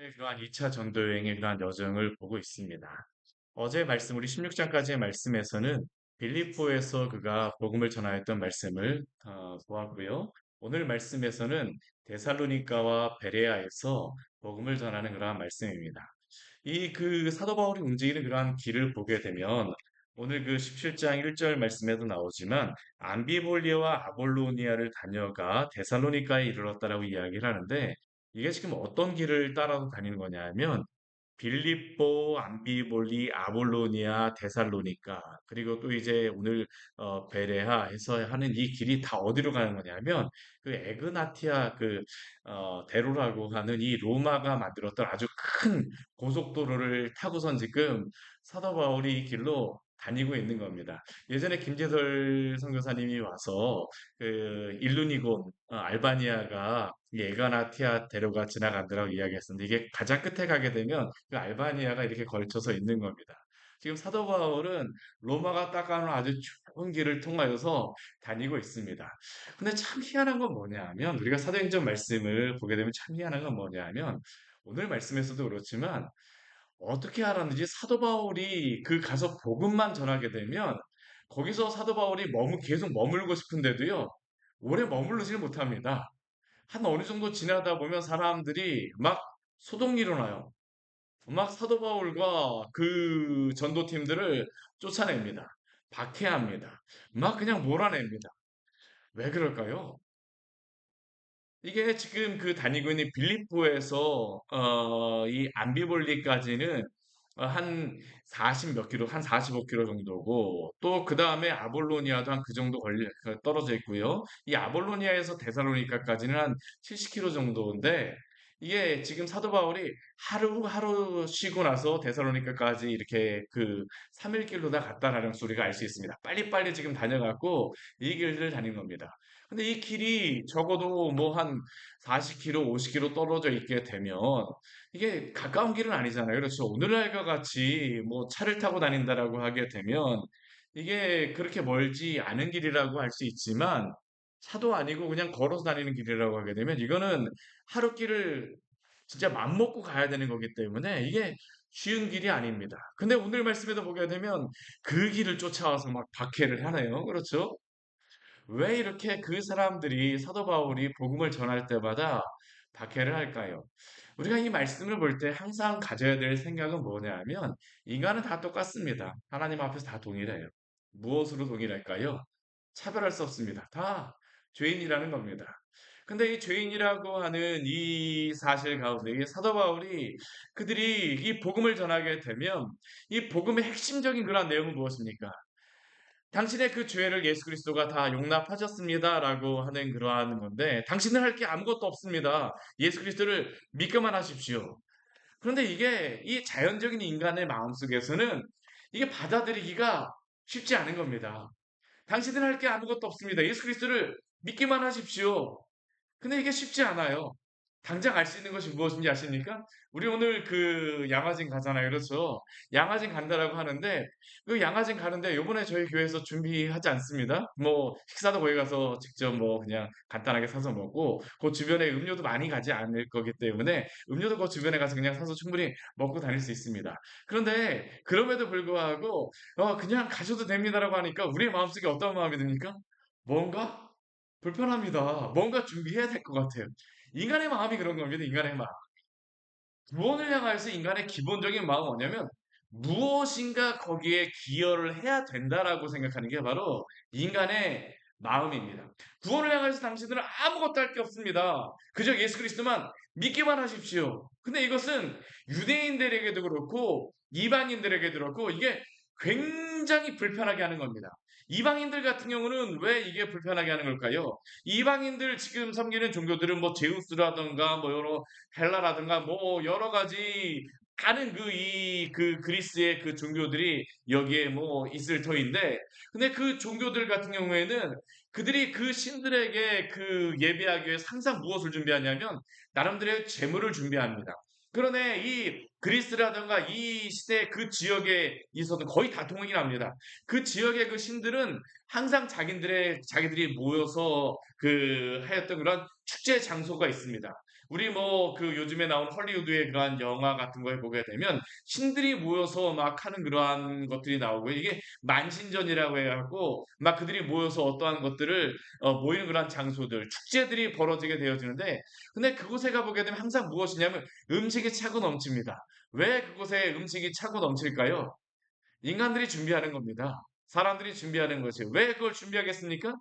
그러한 2차 전도 여행의 그러한 여정을 보고 있습니다. 어제 말씀, 우리 16장까지의 말씀에서는 빌립보에서 그가 복음을 전하였던 말씀을 보았고요. 오늘 말씀에서는 데살로니가와 베레아에서 복음을 전하는 그러한 말씀입니다. 이 사도 바울이 움직이는 그러한 길을 보게 되면 오늘 그 17장 1절 말씀에도 나오지만 암비볼리아와 아볼로니아를 다녀가 데살로니가에 이르렀다라고 이야기를 하는데 이게 지금 어떤 길을 따라서 다니는 거냐면 빌립보, 암비볼리, 아볼로니아, 데살로니가 그리고 또 이제 오늘 베레아 해서 하는 이 길이 다 어디로 가는 거냐면 그 에그나티아 대로라고 하는 이 로마가 만들었던 아주 큰 고속도로를 타고선 지금 사도 바울이 이 길로 다니고 있는 겁니다. 예전에 김재설 선교사님이 와서 그 일루니곤 알바니아가 이 에가나티아 대로가 지나간다라고 이야기했었는데 이게 가장 끝에 가게 되면 그 알바니아가 이렇게 걸쳐서 있는 겁니다. 지금 사도 바울은 로마가 닦아놓은 아주 좋은 길을 통하여서 다니고 있습니다. 근데 참 희한한 건 뭐냐면 우리가 사도행전 말씀을 보게 되면 참 희한한 건 뭐냐면 오늘 말씀에서도 그렇지만 어떻게 알았는지 사도 바울이 그 가서 복음만 전하게 되면 거기서 사도 바울이 계속 머물고 싶은데도요 오래 머무르지를 못합니다. 한 어느 정도 지나다 보면 사람들이 막 소동이 일어나요. 막 사도 바울과 그 전도팀들을 쫓아냅니다. 박해합니다. 막 그냥 몰아냅니다. 왜 그럴까요? 이게 지금 그 다니고 있는 빌립보에서 이 암비볼리까지는 한 40 몇 킬로, 한 45 킬로 정도고 또 그 다음에 아볼로니아도 한 그 정도 떨어져 있고요. 이 아볼로니아에서 데살로니카까지는 한 70 킬로 정도인데 이게 지금 사도 바울이 하루하루 쉬고 나서 데살로니카까지 이렇게 그 3일 길로 다 갔다라는 소리가 알 수 있습니다. 빨리빨리 지금 다녀갖고 이 길을 다닌 겁니다. 근데 이 길이 적어도 뭐 한 40 킬로, 50 킬로 떨어져 있게 되면 이게 가까운 길은 아니잖아요. 그렇죠. 오늘날과 같이 뭐 차를 타고 다닌다라고 하게 되면 이게 그렇게 멀지 않은 길이라고 할 수 있지만 차도 아니고 그냥 걸어서 다니는 길이라고 하게 되면 이거는 하루 길을 진짜 맘먹고 가야 되는 거기 때문에 이게 쉬운 길이 아닙니다. 근데 오늘 말씀에도 보게 되면 그 길을 쫓아와서 막 박해를 하네요. 그렇죠? 왜 이렇게 그 사람들이 사도 바울이 복음을 전할 때마다 박해를 할까요? 우리가 이 말씀을 볼 때 항상 가져야 될 생각은 뭐냐면 인간은 다 똑같습니다. 하나님 앞에서 다 동일해요. 무엇으로 동일할까요? 차별할 수 없습니다. 다 죄인이라는 겁니다. 근데 이 죄인이라고 하는 이 사실 가운데 이 사도 바울이 그들이 이 복음을 전하게 되면 이 복음의 핵심적인 그런 내용은 무엇입니까? 당신의 그 죄를 예수 그리스도가 다 용납하셨습니다라고 하는 그러한 건데 당신은 할 게 아무것도 없습니다. 예수 그리스도를 믿기만 하십시오. 그런데 이게 이 자연적인 인간의 마음속에서는 이게 받아들이기가 쉽지 않은 겁니다. 당신은 할 게 아무것도 없습니다. 예수 그리스도를 믿기만 하십시오. 근데 이게 쉽지 않아요. 당장 알 수 있는 것이 무엇인지 아십니까? 우리 오늘 그 양화진 가잖아요. 그렇죠? 양화진 간다라고 하는데 그 양화진 가는데 요번에 저희 교회에서 준비하지 않습니다. 뭐 식사도 거기 가서 직접 뭐 그냥 간단하게 사서 먹고 그 주변에 음료도 많이 가지 않을 거기 때문에 음료도 그 주변에 가서 그냥 사서 충분히 먹고 다닐 수 있습니다. 그런데 그럼에도 불구하고 그냥 가셔도 됩니다라고 하니까 우리의 마음속에 어떤 마음이 듭니까? 뭔가 불편합니다. 뭔가 준비해야 될 것 같아요. 인간의 마음이 그런 겁니다. 인간의 마음. 구원을 향해서 인간의 기본적인 마음은 뭐냐면 무엇인가 거기에 기여를 해야 된다라고 생각하는 게 바로 인간의 마음입니다. 구원을 향해서 당신들은 아무것도 할 게 없습니다. 그저 예수 그리스도만 믿기만 하십시오. 근데 이것은 유대인들에게도 그렇고 이방인들에게도 그렇고 이게 굉장히 불편하게 하는 겁니다. 이방인들 같은 경우는 왜 이게 불편하게 하는 걸까요? 이방인들 지금 섬기는 종교들은 뭐 제우스라든가 뭐 여러 헬라라든가 뭐 여러 가지 많은 그리스의 그 종교들이 여기에 뭐 있을 터인데 근데 그 종교들 같은 경우에는 그들이 그 신들에게 그 예배하기 위해서 항상 무엇을 준비하냐면 나름대로의 제물을 준비합니다. 그러네 이 그리스라든가 이 시대 그 지역에 있어서 거의 다 동일합니다. 그 지역의 그 신들은 항상 자기들이 모여서 그 하였던 그런 축제 장소가 있습니다. 우리 뭐 그 요즘에 나온 헐리우드의 그러한 영화 같은 거에 보게 되면 신들이 모여서 막 하는 그러한 것들이 나오고 이게 만신전이라고 해 갖고 막 그들이 모여서 어떠한 것들을 모이는 그러한 장소들, 축제들이 벌어지게 되어지는데 근데 그곳에 가 보게 되면 항상 무엇이냐면 음식이 차고 넘칩니다. 왜 그곳에 음식이 차고 넘칠까요? 인간들이 준비하는 겁니다. 사람들이 준비하는 것이에요. 왜 그걸 준비하겠습니까?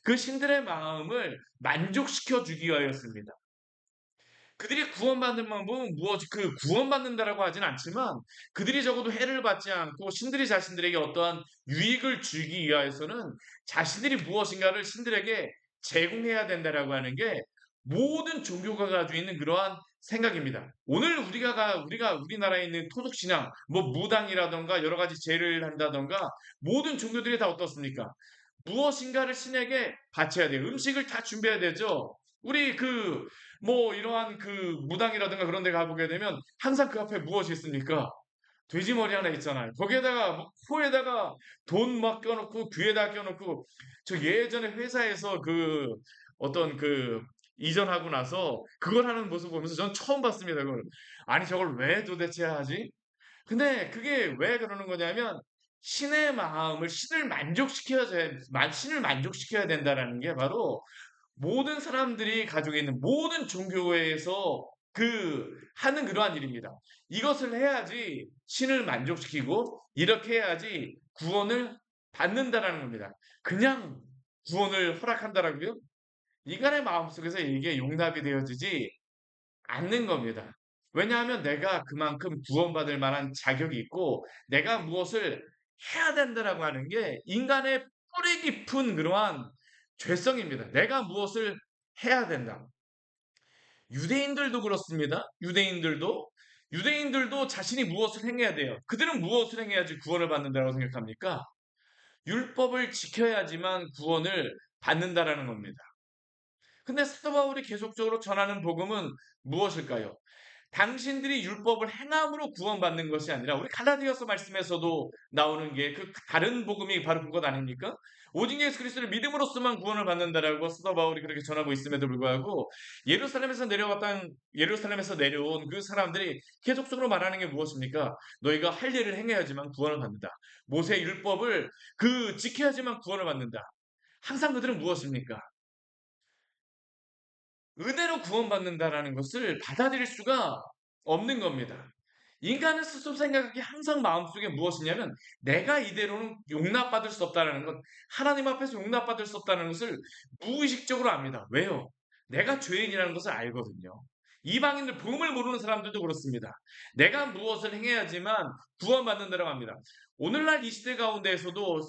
그 신들의 마음을 만족시켜 주기 위하였습니다. 그들이 구원받는 방법은 그 구원받는다라고 하진 않지만 그들이 적어도 해를 받지 않고 신들이 자신들에게 어떠한 유익을 주기 위하여서는 자신들이 무엇인가를 신들에게 제공해야 된다라고 하는 게 모든 종교가 가지고 있는 그러한 생각입니다. 오늘 우리가 우리나라에 있는 토속 신앙, 뭐 무당이라든가 여러 가지 제를 한다든가 모든 종교들이 다 어떻습니까? 무엇인가를 신에게 바쳐야 돼요. 음식을 다 준비해야 되죠. 우리 뭐 이러한 무당이라든가 그런 데 가보게 되면 항상 그 앞에 무엇이 있습니까? 돼지 머리 하나 있잖아요. 거기에다가 막 코에다가 돈 막 껴놓고 귀에다 껴놓고 저 예전에 회사에서 어떤 이전하고 나서 그걸 하는 모습 보면서 전 처음 봤습니다. 그걸. 아니 저걸 왜 도대체 하지? 근데 그게 왜 그러는 거냐면 신의 마음을 신을 만족시켜야 된다라는 게 바로 모든 사람들이 가지고 있는 모든 종교에서 하는 그러한 일입니다. 이것을 해야지 신을 만족시키고 이렇게 해야지 구원을 받는다라는 겁니다. 그냥 구원을 허락한다라고요? 인간의 마음속에서 이게 용납이 되어지지 않는 겁니다. 왜냐하면 내가 그만큼 구원받을 만한 자격이 있고 내가 무엇을 해야 된다라고 하는 게 인간의 뿌리 깊은 그러한 죄성입니다. 내가 무엇을 해야 된다. 유대인들도 그렇습니다. 유대인들도 자신이 무엇을 행해야 돼요. 그들은 무엇을 행해야지 구원을 받는다고 생각합니까? 율법을 지켜야지만 구원을 받는다라는 겁니다. 근데 사도 바울이 계속적으로 전하는 복음은 무엇일까요? 당신들이 율법을 행함으로 구원받는 것이 아니라 우리 갈라디아서 말씀에서도 나오는 게 다른 복음이 바로 그것 아닙니까? 오직 예수 그리스도를 믿음으로써만 구원을 받는다라고 사도 바울이 그렇게 전하고 있음에도 불구하고 예루살렘에서 내려온 그 사람들이 계속적으로 말하는 게 무엇입니까? 너희가 할 일을 행해야지만 구원을 받는다. 모세 율법을 지켜야지만 구원을 받는다. 항상 그들은 무엇입니까? 은혜로 구원받는다라는 것을 받아들일 수가 없는 겁니다. 인간은 스스로 생각하기 항상 마음속에 무엇이냐면 내가 이대로는 용납받을 수 없다는 것, 하나님 앞에서 용납받을 수 없다는 것을 무의식적으로 압니다. 왜요? 내가 죄인이라는 것을 알거든요. 이방인들, 복음을 모르는 사람들도 그렇습니다. 내가 무엇을 행해야지만 구원받는다라고 합니다. 오늘날 이 시대 가운데에서도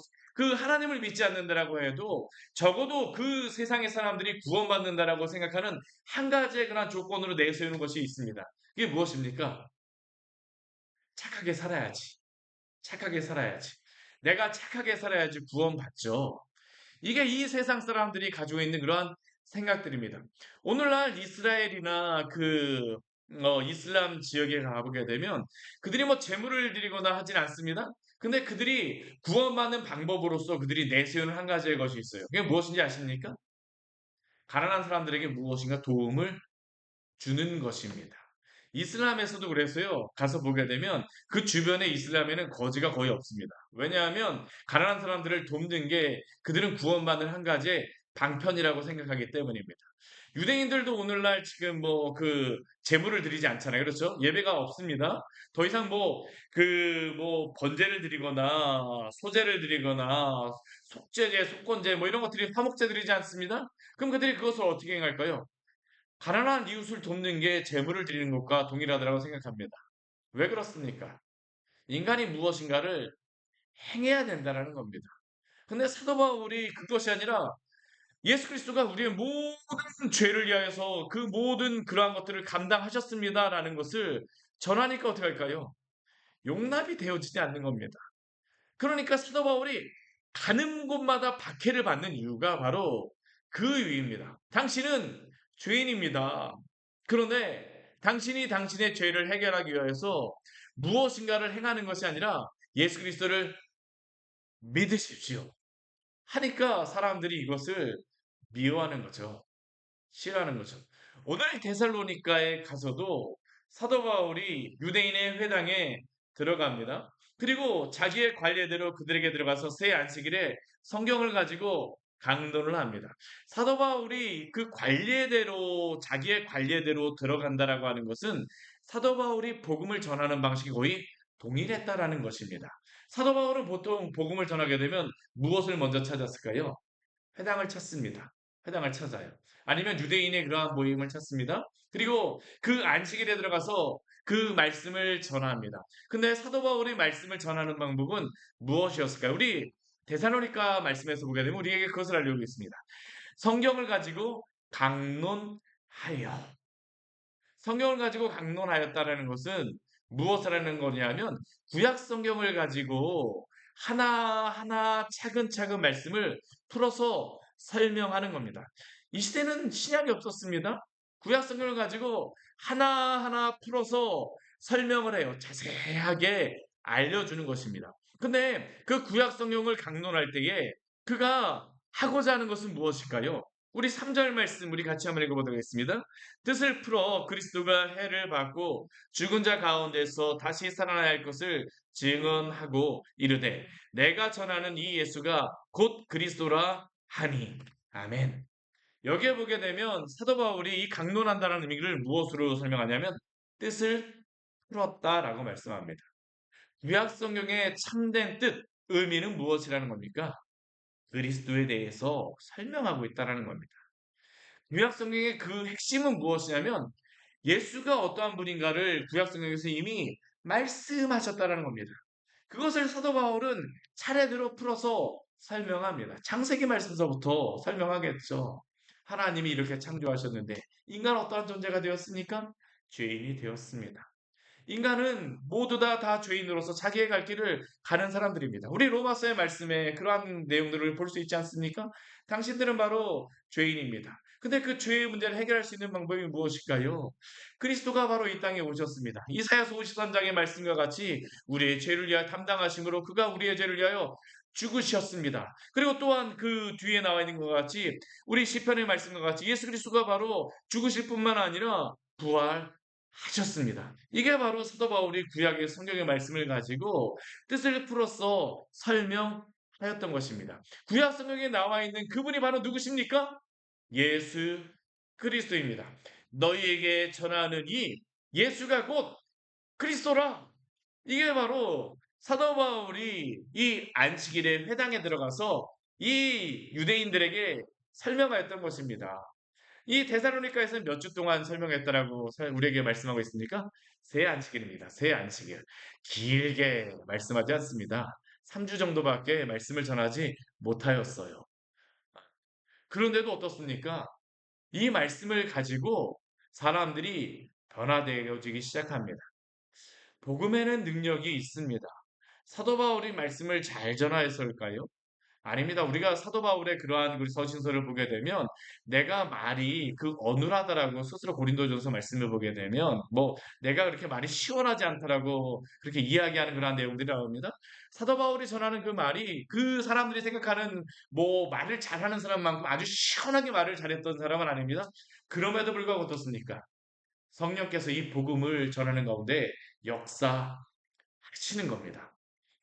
하나님을 믿지 않는다라고 해도 적어도 그 세상의 사람들이 구원받는다라고 생각하는 한 가지의 그런 조건으로 내세우는 것이 있습니다. 그게 무엇입니까? 착하게 살아야지. 착하게 살아야지. 내가 착하게 살아야지 구원받죠. 이게 이 세상 사람들이 가지고 있는 그러한 생각들입니다. 오늘날 이스라엘이나 이슬람 지역에 가보게 되면 그들이 뭐 제물을 드리거나 하진 않습니다. 근데 그들이 구원받는 방법으로서 그들이 내세우는 한 가지의 것이 있어요. 그게 무엇인지 아십니까? 가난한 사람들에게 무엇인가 도움을 주는 것입니다. 이슬람에서도 그래서요, 가서 보게 되면 그 주변에 이슬람에는 거지가 거의 없습니다. 왜냐하면 가난한 사람들을 돕는 게 그들은 구원받는 한 가지의 방편이라고 생각하기 때문입니다. 유대인들도 오늘날 지금 제물을 드리지 않잖아요. 그렇죠? 예배가 없습니다. 더 이상 번제를 드리거나, 소제를 드리거나, 속죄제, 속건제, 뭐 이런 것들이 화목제 드리지 않습니다? 그럼 그들이 그것을 어떻게 행할까요? 가난한 이웃을 돕는 게 재물을 드리는 것과 동일하다고 생각합니다. 왜 그렇습니까? 인간이 무엇인가를 행해야 된다는 겁니다. 근데 사도 바울이 그것이 아니라 예수 그리스도가 우리의 모든 죄를 위하여서 그 모든 그러한 것들을 감당하셨습니다라는 것을 전하니까 어떻게 할까요? 용납이 되어지지 않는 겁니다. 그러니까 사도 바울이 가는 곳마다 박해를 받는 이유가 바로 그 이유입니다. 당신은 죄인입니다. 그런데 당신이 당신의 죄를 해결하기 위해서 무엇인가를 행하는 것이 아니라 예수 그리스도를 믿으십시오. 하니까 사람들이 이것을 미워하는 거죠. 싫어하는 거죠. 오늘 데살로니가에 가서도 사도 바울이 유대인의 회당에 들어갑니다. 그리고 자기의 관례대로 그들에게 들어가서 새 안식일에 성경을 가지고 강론을 합니다. 사도 바울이 그 관례대로 자기의 관례대로 들어간다라고 하는 것은 사도 바울이 복음을 전하는 방식이 거의 동일했다라는 것입니다. 사도 바울은 보통 복음을 전하게 되면 무엇을 먼저 찾았을까요? 회당을 찾습니다. 회당을 찾아요. 아니면 유대인의 그러한 모임을 찾습니다. 그리고 그 안식일에 들어가서 그 말씀을 전합니다. 근데 사도 바울의 말씀을 전하는 방법은 무엇이었을까요? 우리 데살로니가 말씀에서 보게 되면 우리에게 그것을 알려주고 있습니다. 성경을 가지고 강론하여. 성경을 가지고 강론하였다라는 것은 무엇을 하는 거냐면 구약 성경을 가지고 하나하나 차근차근 말씀을 풀어서 설명하는 겁니다. 이 시대는 신약이 없었습니다. 구약 성경을 가지고 하나하나 풀어서 설명을 해요. 자세하게 알려주는 것입니다. 근데 그 구약 성경을 강론할 때에 그가 하고자 하는 것은 무엇일까요? 우리 3절 말씀 우리 같이 한번 읽어보도록 하겠습니다. 뜻을 풀어 그리스도가 해를 받고 죽은 자 가운데서 다시 살아나야 할 것을 증언하고 이르되 내가 전하는 이 예수가 곧 그리스도라 하니. 아멘. 여기에 보게 되면 사도 바울이 이 강론한다는 의미를 무엇으로 설명하냐면 뜻을 풀었다라고 말씀합니다. 구약 성경의 참된 뜻, 의미는 무엇이라는 겁니까? 그리스도에 대해서 설명하고 있다는 겁니다. 구약 성경의 그 핵심은 무엇이냐면 예수가 어떠한 분인가를 구약 성경에서 이미 말씀하셨다는 겁니다. 그것을 사도 바울은 차례대로 풀어서 설명합니다. 창세기 말씀서부터 설명하겠죠. 하나님이 이렇게 창조하셨는데 인간 어떠한 존재가 되었습니까? 죄인이 되었습니다. 인간은 모두 다 죄인으로서 자기의 갈 길을 가는 사람들입니다. 우리 로마서의 말씀에 그러한 내용들을 볼 수 있지 않습니까? 당신들은 바로 죄인입니다. 근데 그 죄의 문제를 해결할 수 있는 방법이 무엇일까요? 그리스도가 바로 이 땅에 오셨습니다. 이사야서 53장의 말씀과 같이 우리의 죄를 위하여 담당하심으로 그가 우리의 죄를 위하여 죽으셨습니다. 그리고 또한 그 뒤에 나와 있는 것 같이 우리 시편의 말씀과 같이 예수 그리스도가 바로 죽으실 뿐만 아니라 부활하셨습니다. 이게 바로 사도 바울이 구약의 성경의 말씀을 가지고 뜻을 풀어서 설명하였던 것입니다. 구약 성경에 나와 있는 그분이 바로 누구십니까? 예수 그리스도입니다. 너희에게 전하는 이 예수가 곧 그리스도라. 이게 바로 사도 바울이 이 안식일에 회당에 들어가서 이 유대인들에게 설명하였던 것입니다. 이 데살로니가에서 몇 주 동안 설명했다라고 우리에게 말씀하고 있습니까? 새 안식일입니다. 새 안식일. 길게 말씀하지 않습니다. 3주 정도밖에 말씀을 전하지 못하였어요. 그런데도 어떻습니까? 이 말씀을 가지고 사람들이 변화되어지기 시작합니다. 복음에는 능력이 있습니다. 사도 바울이 말씀을 잘 전하였을까요? 아닙니다. 우리가 사도 바울의 그러한 우리 서신서를 보게 되면 내가 말이 그 어눌하다라고 스스로 고린도전서 말씀을 보게 되면 뭐 내가 그렇게 말이 시원하지 않다라고 그렇게 이야기하는 그러한 내용들이 나옵니다. 사도 바울이 전하는 그 말이 그 사람들이 생각하는 뭐 말을 잘하는 사람만큼 아주 시원하게 말을 잘했던 사람은 아닙니다. 그럼에도 불구하고 어떻습니까? 성령께서 이 복음을 전하는 가운데 역사하시는 겁니다.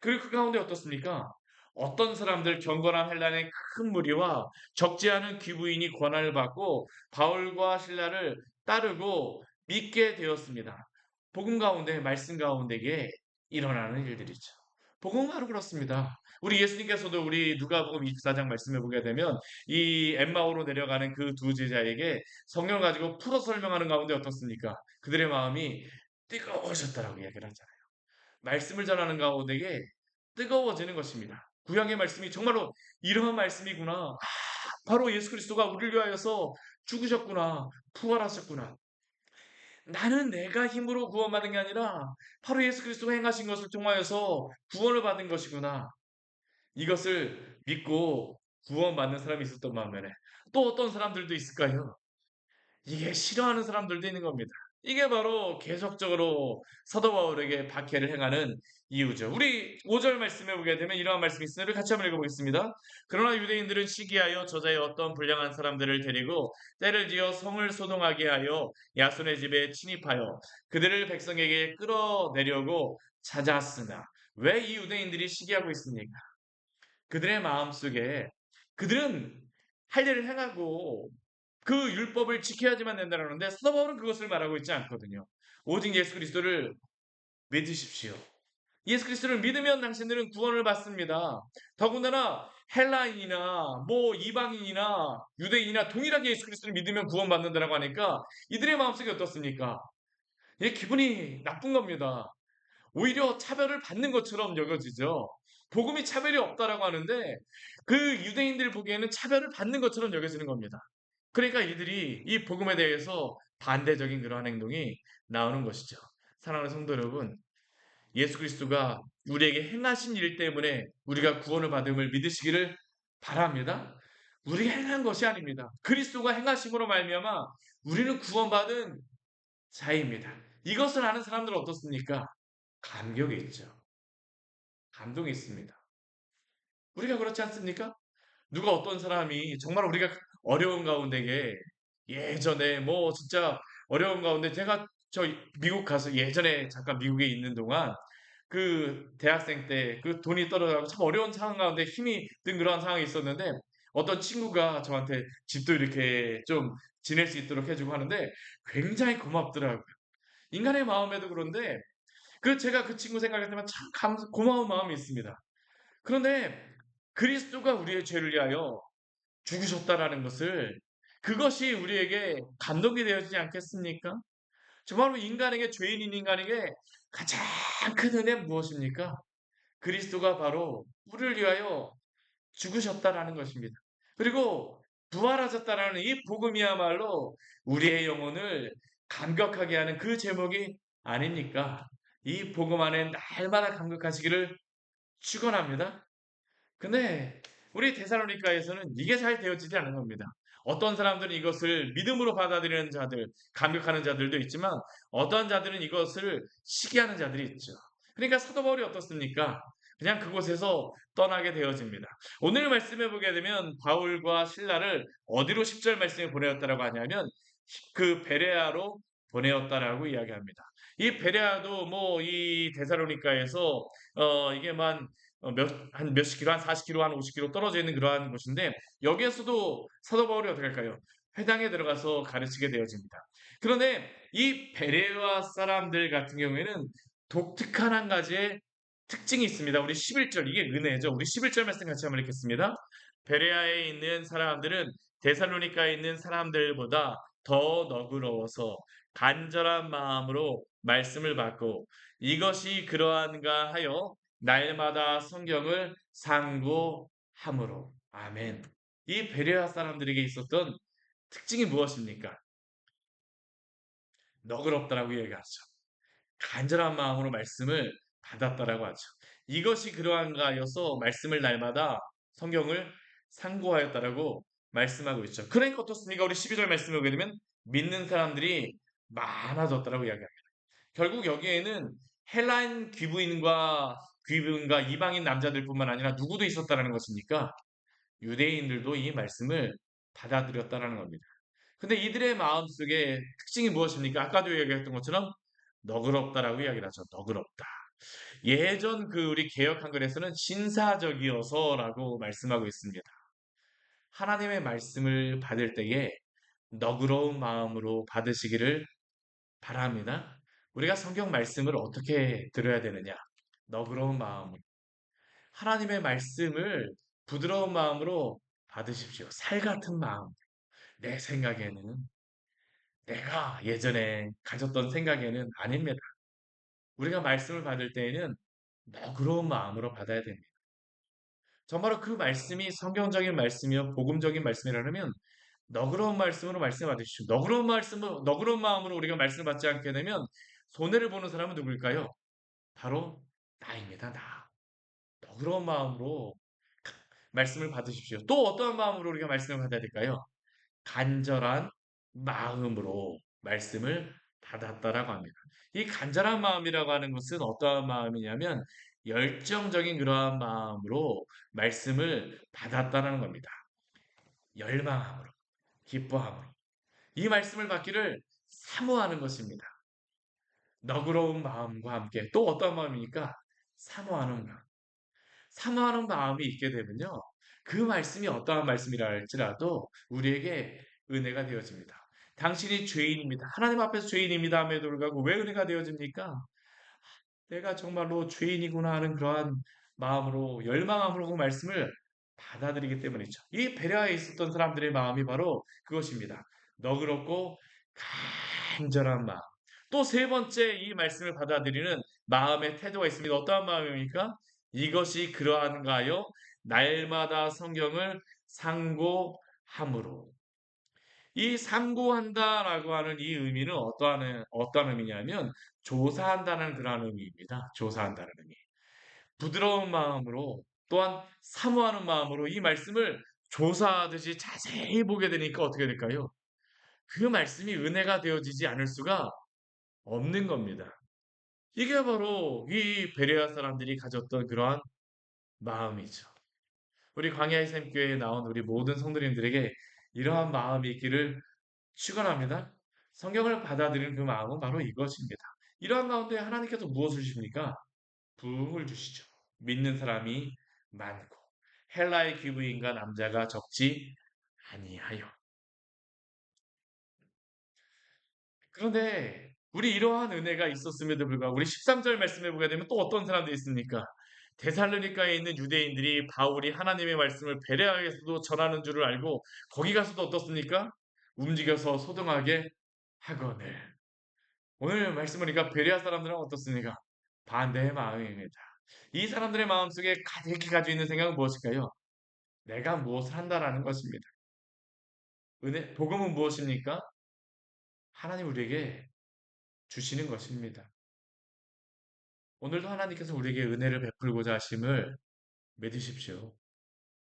그리고 그 가운데 어떻습니까? 어떤 사람들 경건한 헬란의 큰 무리와 적지 않은 귀부인이 권한을 받고 바울과 신라를 따르고 믿게 되었습니다. 복음 가운데 말씀 가운데에 일어나는 일들이죠. 복음은 바로 그렇습니다. 우리 예수님께서도 우리 누가복음 24장 말씀을 보게 되면 이 엠마오로 내려가는 그 두 제자에게 성경을 가지고 풀어 설명하는 가운데 어떻습니까? 그들의 마음이 뜨거워졌다라고 이야기를 하잖아요. 말씀을 전하는 가운데에 뜨거워지는 것입니다. 구약의 말씀이 정말로 이러한 말씀이구나. 바로 예수 그리스도가 우리를 위하여서 죽으셨구나. 부활하셨구나. 나는 내가 힘으로 구원받은 게 아니라 바로 예수 그리스도가 행하신 것을 통하여서 구원을 받은 것이구나. 이것을 믿고 구원받는 사람이 있었던 반면에 또 어떤 사람들도 있을까요? 이게 싫어하는 사람들도 있는 겁니다. 이게 바로 계속적으로 사도 바울에게 박해를 행하는 이유죠. 우리 5절 말씀에 보게 되면 이러한 말씀이 있으니 같이 한번 읽어보겠습니다. 그러나 유대인들은 시기하여 저자의 어떤 불량한 사람들을 데리고 때를 지어 성을 소동하게 하여 야손의 집에 침입하여 그들을 백성에게 끌어내려고 찾았으나 왜 이 유대인들이 시기하고 있습니까? 그들의 마음속에 그들은 할 일을 행하고 그 율법을 지켜야지만 된다는데 사도 바울은 그것을 말하고 있지 않거든요. 오직 예수 그리스도를 믿으십시오. 예수 그리스도를 믿으면 당신들은 구원을 받습니다. 더군다나 헬라인이나 뭐 이방인이나 유대인이나 동일하게 예수 그리스도를 믿으면 구원받는다라고 하니까 이들의 마음속이 어떻습니까? 예, 기분이 나쁜 겁니다. 오히려 차별을 받는 것처럼 여겨지죠. 복음이 차별이 없다라고 하는데 그 유대인들 보기에는 차별을 받는 것처럼 여겨지는 겁니다. 그러니까 이들이 이 복음에 대해서 반대적인 그러한 행동이 나오는 것이죠. 사랑하는 성도 여러분, 예수 그리스도가 우리에게 행하신 일 때문에 우리가 구원을 받음을 믿으시기를 바랍니다. 우리가 행한 것이 아닙니다. 그리스도가 행하심으로 말미암아 우리는 구원받은 자입니다. 이것을 아는 사람들은 어떻습니까? 감격이 있죠. 감동이 있습니다. 우리가 그렇지 않습니까? 누가 어떤 사람이 정말 우리가 어려운 가운데에 예전에 뭐 진짜 어려운 가운데 제가 저 미국 가서 예전에 잠깐 미국에 있는 동안 그 대학생 때 그 돈이 떨어져서 참 어려운 상황 가운데 힘이 든 그런 상황이 있었는데 어떤 친구가 저한테 집도 이렇게 좀 지낼 수 있도록 해주고 하는데 굉장히 고맙더라고요. 인간의 마음에도 그런데 그 제가 그 친구 생각할 때만 참 고마운 마음이 있습니다. 그런데 그리스도가 우리의 죄를 위하여 죽으셨다라는 것을 그것이 우리에게 감동이 되어지지 않겠습니까? 정말로 인간에게 죄인인 인간에게 가장 큰 은혜는 무엇입니까? 그리스도가 바로 우리를 위하여 죽으셨다라는 것입니다. 그리고 부활하셨다라는 이 복음이야말로 우리의 영혼을 감격하게 하는 그 제목이 아닙니까? 이 복음 안에 날마다 감격하시기를 축원합니다. 근데 우리 데살로니가에서는 이게 잘 되어지지 않은 겁니다. 어떤 사람들은 이것을 믿음으로 받아들이는 자들, 감격하는 자들도 있지만 어떤 자들은 이것을 시기하는 자들이 있죠. 그러니까 사도 바울이 어떻습니까? 그냥 그곳에서 떠나게 되어집니다. 오늘 말씀해 보게 되면 바울과 신라를 어디로 10절 말씀에 보내었다라고 하냐면 그 베레아로 보내었다라고 이야기합니다. 이 베레아도 뭐 이 데살로니가에서 이게만 한 몇십 킬로, 한 40킬로, 한 50킬로 떨어져 있는 그러한 곳인데 여기에서도 사도 바울이 어떻게 할까요? 회당에 들어가서 가르치게 되어집니다. 그런데 이 베레아 사람들 같은 경우에는 독특한 한 가지의 특징이 있습니다. 우리 11절, 이게 은혜죠. 우리 11절 말씀 같이 한번 읽겠습니다. 베레아에 있는 사람들은 데살로니카에 있는 사람들보다 더 너그러워서 간절한 마음으로 말씀을 받고 이것이 그러한가 하여 날마다 성경을 상고함으로. 아멘. 이 베레아 사람들에게 있었던 특징이 무엇입니까? 너그럽다라고 얘기하죠. 간절한 마음으로 말씀을 받았다라고 하죠. 이것이 그러한가 하여서 말씀을 날마다 성경을 상고하였다라고 말씀하고 있죠. 그러니까 어떻습니까? 우리 12절 말씀을 보게 되면 믿는 사람들이 많아졌다라고 이야기합니다. 결국 여기에는 헬라인 귀부인과 이방인 남자들뿐만 아니라 누구도 있었다라는 것이니까 유대인들도 이 말씀을 받아들였다라는 겁니다. 근데 이들의 마음속에 특징이 무엇입니까? 아까도 이야기했던 것처럼 너그럽다라고 이야기를 하죠. 너그럽다. 예전 그 우리 개역 한글에서는 신사적이어서라고 말씀하고 있습니다. 하나님의 말씀을 받을 때에 너그러운 마음으로 받으시기를 바랍니다. 우리가 성경 말씀을 어떻게 들어야 되느냐? 너그러운 마음으로. 하나님의 말씀을 부드러운 마음으로 받으십시오. 살 같은 마음. 내 생각에는, 내가 예전에 가졌던 생각에는 아닙니다. 우리가 말씀을 받을 때에는 너그러운 마음으로 받아야 됩니다. 정말로 그 말씀이 성경적인 말씀이요, 복음적인 말씀이라면 너그러운 말씀으로 말씀 받으십시오. 너그러운 마음으로 우리가 말씀을 받지 않게 되면 손해를 보는 사람은 누구일까요? 바로 나입니다. 나. 너그러운 마음으로 말씀을 받으십시오. 또 어떤 마음으로 우리가 말씀을 받아야 될까요? 간절한 마음으로 말씀을 받았다라고 합니다. 이 간절한 마음이라고 하는 것은 어떠한 마음이냐면 열정적인 그러한 마음으로 말씀을 받았다라는 겁니다. 열망함으로, 기뻐함으로. 이 말씀을 받기를 사모하는 것입니다. 너그러운 마음과 함께 또 어떤 마음입니까? 사모하는 마음. 사모하는 마음이 있게 되면요. 그 말씀이 어떠한 말씀이라 할지라도 우리에게 은혜가 되어집니다. 당신이 죄인입니다. 하나님 앞에서 죄인입니다. 함에도 불구하고 왜 은혜가 되어집니까? 내가 정말로 죄인이구나 하는 그러한 마음으로 열망함으로 그 말씀을 받아들이기 때문이죠. 이 베레아에 있었던 사람들의 마음이 바로 그것입니다. 너그럽고 간절한 마음. 또 세 번째 이 말씀을 받아들이는 마음의 태도가 있습니다. 어떠한 마음입니까? 이것이 그러한가요? 날마다 성경을 상고함으로. 이 상고한다라고 하는 이 의미는 어떠한 의미냐면 조사한다는 그런 의미입니다. 조사한다는 의미. 부드러운 마음으로 또한 사모하는 마음으로 이 말씀을 조사하듯이 자세히 보게 되니까 어떻게 될까요? 그 말씀이 은혜가 되어지지 않을 수가 없는 겁니다. 이게 바로 이 베레아 사람들이 가졌던 그러한 마음이죠. 우리 광야의 샘교회에 나온 우리 모든 성도님들에게 이러한 마음이 있기를 축원합니다. 성경을 받아들이는 그 마음은 바로 이것입니다. 이러한 가운데 하나님께서 무엇을 주십니까? 부흥을 주시죠. 믿는 사람이 많고 헬라의 귀부인과 남자가 적지 아니하여. 그런데 우리 이러한 은혜가 있었음에도 불구하고 우리 13절 말씀에 보게 되면 또 어떤 사람들이 있습니까? 데살로니가에 있는 유대인들이 바울이 하나님의 말씀을 베레아에서도 전하는 줄을 알고 거기 가서도 어떻습니까? 움직여서 소동하게 하거늘. 오늘 말씀 보니까 베레아 사람들은 어떻습니까? 반대의 마음입니다. 이 사람들의 마음속에 가득히 가지고 있는 생각은 무엇일까요? 내가 무엇을 한다라는 것입니다. 복음은 무엇입니까? 하나님 우리에게 주시는 것입니다. 오늘도 하나님께서 우리에게 은혜를 베풀고자 하심을 믿으십시오.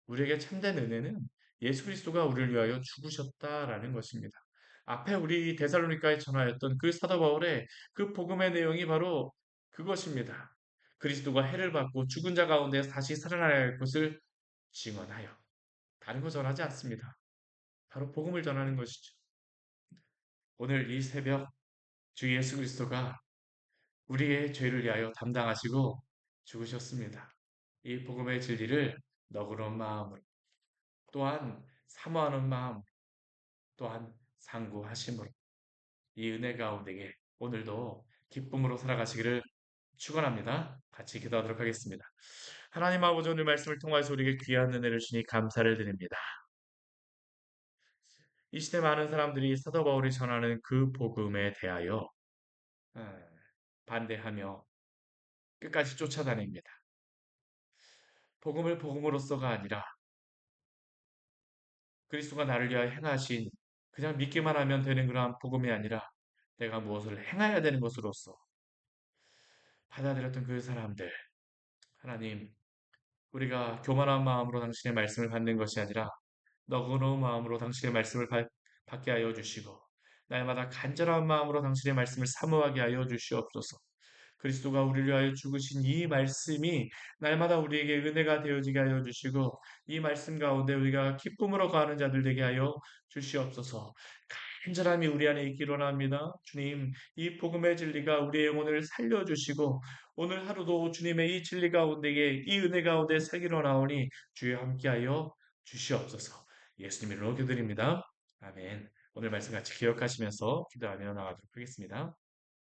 우리에게 참된 은혜는 예수 그리스도가 우리를 위하여 죽으셨다라는 것입니다. 앞에 우리 데살로니가에 전하였던 그 사도 바울의 그 복음의 내용이 바로 그것입니다. 그리스도가 해를 받고 죽은 자 가운데 다시 살아나야 할 것을 증언하여 다른 거 전하지 않습니다. 바로 복음을 전하는 것이죠. 오늘 이 새벽 주 예수 그리스도가 우리의 죄를 위하여 담당하시고 죽으셨습니다. 이 복음의 진리를 너그러운 마음으로 또한 사모하는 마음 또한 상고하심으로 이 은혜 가운데에 오늘도 기쁨으로 살아가시기를 축원합니다. 같이 기도하도록 하겠습니다. 하나님 아버지 오늘 말씀을 통해서 우리에게 귀한 은혜를 주니 감사를 드립니다. 이 시대 많은 사람들이 사도 바울이 전하는 그 복음에 대하여 아, 반대하며 끝까지 쫓아다닙니다. 복음을 복음으로서가 아니라 그리스도가 나를 위하여 행하신 그냥 믿기만 하면 되는 그러한 복음이 아니라 내가 무엇을 행해야 되는 것으로서 받아들였던 그 사람들 하나님 우리가 교만한 마음으로 당신의 말씀을 받는 것이 아니라 너그러운 마음으로 당신의 말씀을 받게 하여 주시고 날마다 간절한 마음으로 당신의 말씀을 사모하게 하여 주시옵소서. 그리스도가 우리를 위하여 죽으신 이 말씀이 날마다 우리에게 은혜가 되어지게 하여 주시고 이 말씀 가운데 우리가 기쁨으로 가는 자들 되게 하여 주시옵소서. 간절함이 우리 안에 있기를 원합니다. 주님, 이 복음의 진리가 우리의 영혼을 살려주시고 오늘 하루도 주님의 이 진리 가운데에 이 은혜 가운데 살기로 나오니 주여 함께하여 주시옵소서. 예수님 이름으로 기도드립니다. 아멘. 오늘 말씀 같이 기억하시면서 기도하며 나가도록 하겠습니다.